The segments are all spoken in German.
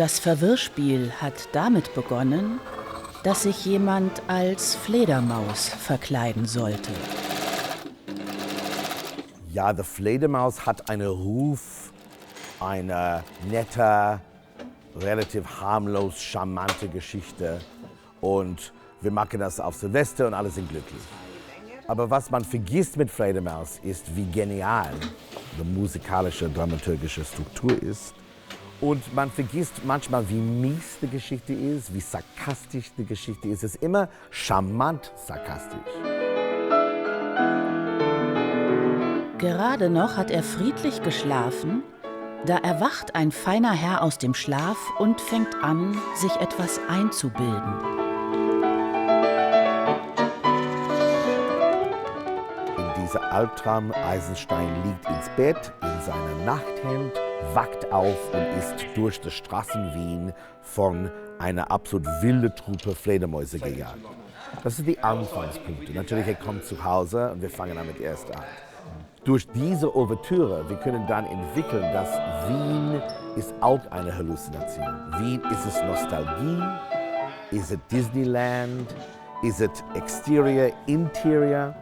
Das Verwirrspiel hat damit begonnen, dass sich jemand als Fledermaus verkleiden sollte. Ja, die Fledermaus hat einen Ruf, eine nette, relativ harmlos, charmante Geschichte. Und wir machen das auf Silvester und alle sind glücklich. Aber was man vergisst mit Fledermaus ist, wie genial die musikalische, dramaturgische Struktur ist. Und man vergisst manchmal, wie mies die Geschichte ist, wie sarkastisch die Geschichte ist. Es ist immer charmant sarkastisch. Gerade noch hat er friedlich geschlafen, da erwacht ein feiner Herr aus dem Schlaf und fängt an, sich etwas einzubilden. In diesem Albtraum, Eisenstein liegt ins Bett, in seinem Nachthemd, wacht auf und ist durch die Straßen Wien von einer absolut wilden Truppe Fledermäuse gejagt. Das sind die Anfangspunkte. Natürlich, er kommt zu Hause und wir fangen an mit der ersten Akt. Durch diese Ouvertüre, wir können dann entwickeln, dass Wien ist auch eine Halluzination. Wien, ist es Nostalgie? Ist es Disneyland? Ist es Exterior, Interior?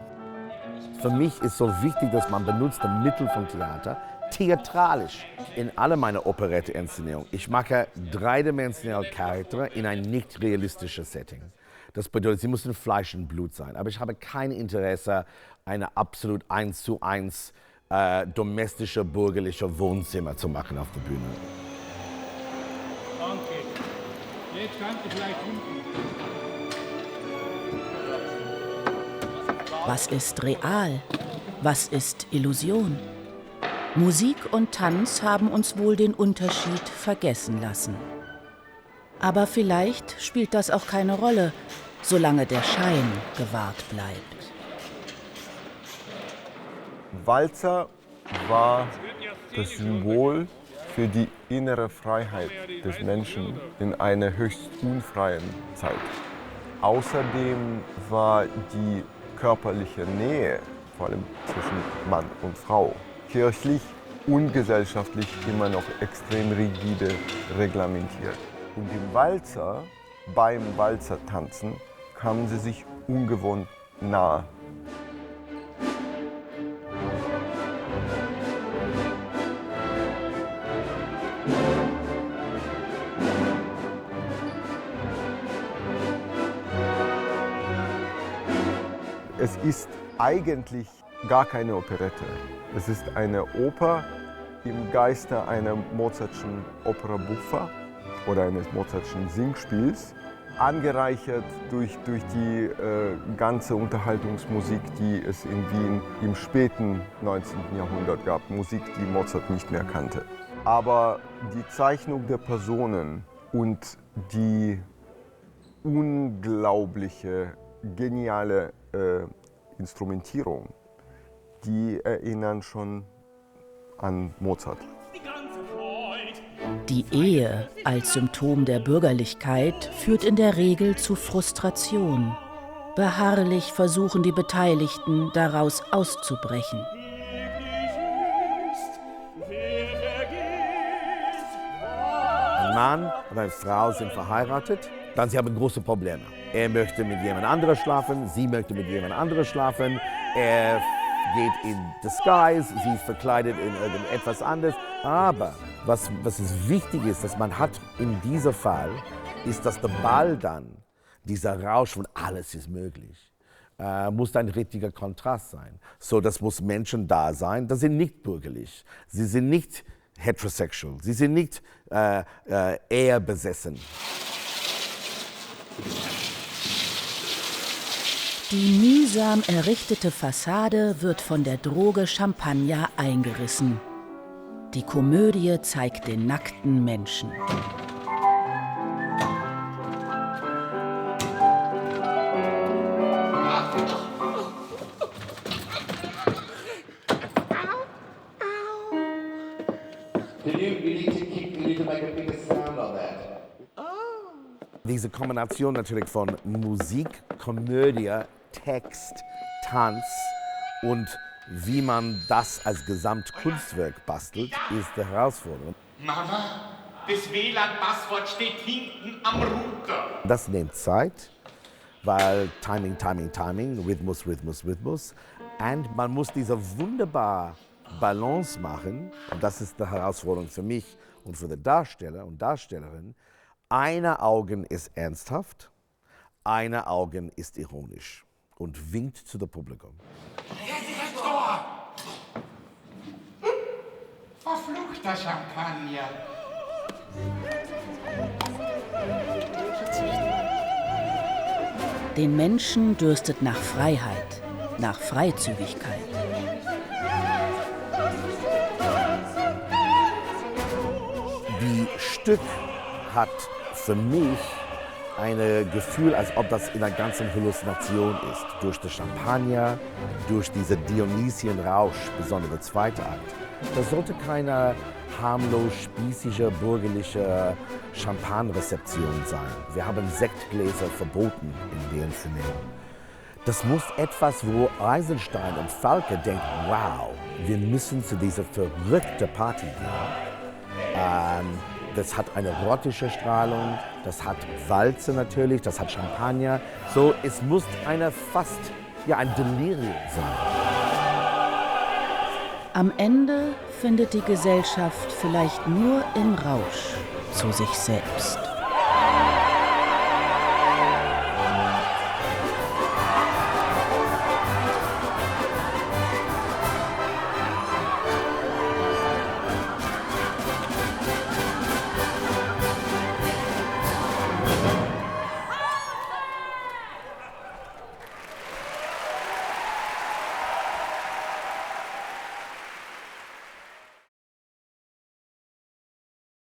Für mich ist so wichtig, dass man benutzt das Mittel von Theater, theatralisch in alle meine Operette-Inszenierungen. Ich mache dreidimensionale Charaktere in ein nicht realistisches Setting. Das bedeutet, sie müssen Fleisch und Blut sein. Aber ich habe kein Interesse, eine absolut 1:1 domestische, bürgerliche Wohnzimmer zu machen auf der Bühne. Danke. Jetzt kannst du vielleicht hinten. Was ist real? Was ist Illusion? Musik und Tanz haben uns wohl den Unterschied vergessen lassen. Aber vielleicht spielt das auch keine Rolle, solange der Schein gewahrt bleibt. Walzer war das Symbol für die innere Freiheit des Menschen in einer höchst unfreien Zeit. Außerdem war die körperliche Nähe, vor allem zwischen Mann und Frau, kirchlich und gesellschaftlich immer noch extrem rigide reglementiert. Und im Walzer, beim Walzertanzen, kamen sie sich ungewohnt nahe. Es ist eigentlich gar keine Operette. Es ist eine Oper im Geiste einer Mozartschen Opera buffa oder eines Mozartschen Singspiels, angereichert durch die ganze Unterhaltungsmusik, die es in Wien im späten 19. Jahrhundert gab. Musik, die Mozart nicht mehr kannte. Aber die Zeichnung der Personen und die unglaubliche, geniale Instrumentierung, die erinnern schon an Mozart. Die Ehe als Symptom der Bürgerlichkeit führt in der Regel zu Frustration. Beharrlich versuchen die Beteiligten, daraus auszubrechen. Ein Mann und eine Frau sind verheiratet, dann sie haben große Probleme. Er möchte mit jemand anderem schlafen, sie möchte mit jemand anderem schlafen. Er geht in Disguise, sie ist verkleidet in irgendetwas anderes. Aber was es wichtig ist, dass man hat in diesem Fall, ist, dass der Ball dann, dieser Rausch von alles ist möglich, muss ein richtiger Kontrast sein. So, das muss Menschen da sein, das sind nicht bürgerlich, sie sind nicht heterosexual, sie sind nicht eher besessen. Die mühsam errichtete Fassade wird von der Droge Champagner eingerissen. Die Komödie zeigt den nackten Menschen. Diese Kombination natürlich von Musik, Komödie, Text, Tanz und wie man das als Gesamtkunstwerk bastelt, ist die Herausforderung. Mama, Das WLAN-Passwort steht hinten am Router. Das nimmt Zeit, weil Timing, Rhythmus. Und man muss diese wunderbare Balance machen. Und das ist die Herausforderung für mich und für den Darsteller und Darstellerin. Eine Augen ist ernsthaft, eine Augen ist ironisch und winkt zu dem Publikum. Verfluchter Champagner. Den Menschen dürstet nach Freiheit, nach Freizügigkeit. Die Stück hat für mich ein Gefühl, als ob das in einer ganzen Halluzination ist. Durch den Champagner, durch diesen Dionysien-Rausch, besonders der zweite Akt. Das sollte keine harmlos, spießige, bürgerliche Champagnerrezeption sein. Wir haben Sektgläser verboten in den Filmen. Das muss etwas, wo Eisenstein und Falke denken, wow, wir müssen zu dieser verrückten Party gehen. Das hat eine erotische Strahlung, das hat Walze natürlich, das hat Champagner. So, es muss fast ein Delirium sein. Am Ende findet die Gesellschaft vielleicht nur im Rausch zu sich selbst.